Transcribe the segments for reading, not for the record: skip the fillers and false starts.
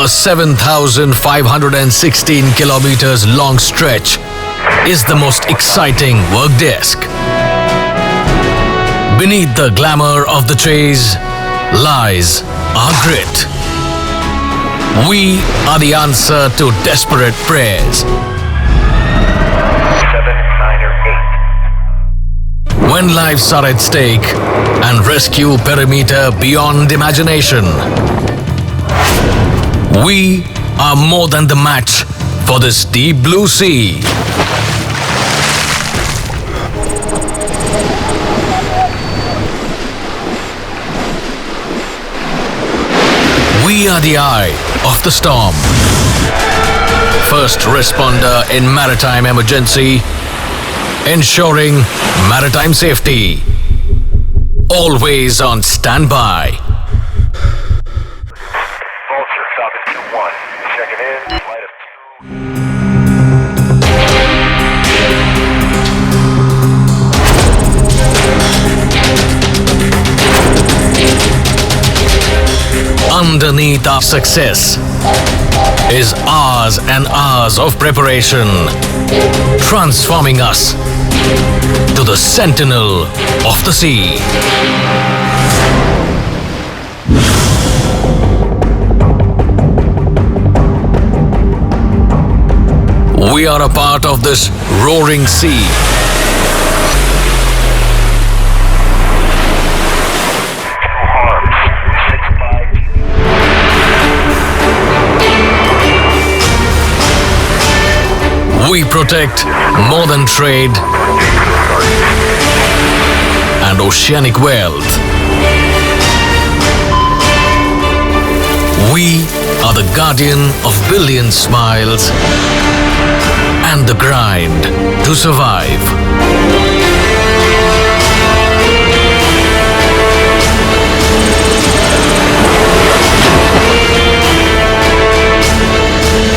7,516 kilometers long stretch is the most exciting work desk. Beneath the glamour of the chase lies our grit. We are the answer to desperate prayers. 7, 9 or 8. When lives are at stake and rescue perimeter beyond imagination, we are more than the match for this deep blue sea. We are the eye of the storm. First responder in maritime emergency, ensuring maritime safety. Always on standby. Vulture, stop at 2-1. Checking in. Flight of 2. Underneath our success is hours and hours of preparation, transforming us to the sentinel of the sea. We are a part of this roaring sea. We protect more than trade and oceanic wealth. We are the guardian of billion smiles and the grind to survive.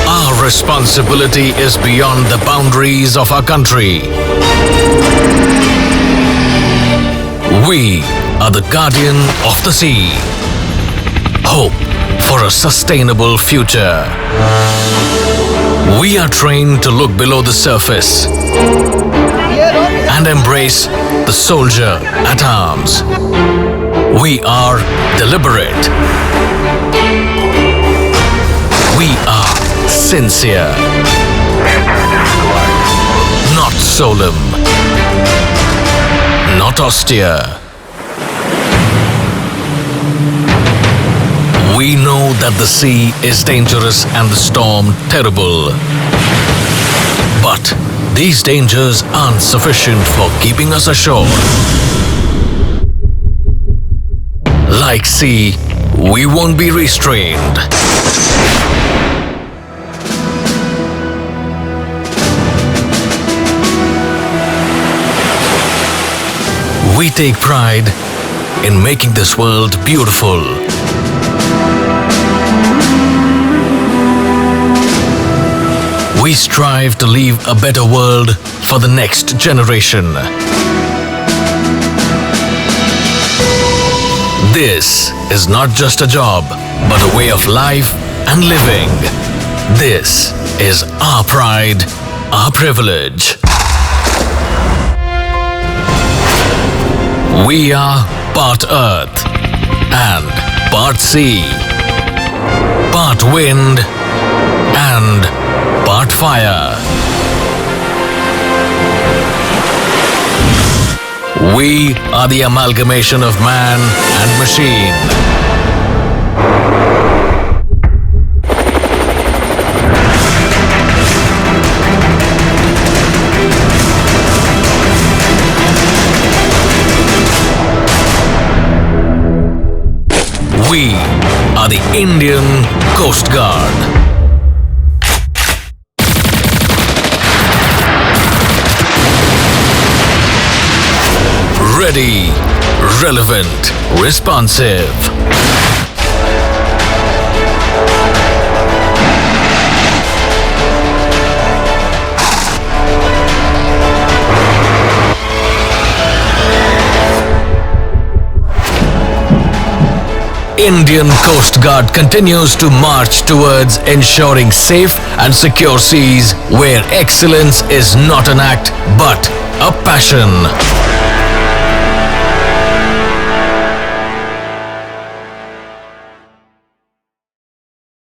Our responsibility is beyond the boundaries of our country. We are the guardian of the sea. Hope for a sustainable future. We are trained to look below the surface and embrace the soldier at arms. We are deliberate. We are sincere. Not solemn. Not austere. We know that the sea is dangerous and the storm terrible. But these dangers aren't sufficient for keeping us ashore. Like sea, we won't be restrained. We take pride in making this world beautiful. We strive to leave a better world for the next generation. This is not just a job, but a way of life and living. This is our pride, our privilege. We are part earth and part sea, part wind and part fire. We are the amalgamation of man and machine. We are the Indian Coast Guard. Ready, relevant, responsive. Indian Coast Guard continues to march towards ensuring safe and secure seas where excellence is not an act but a passion.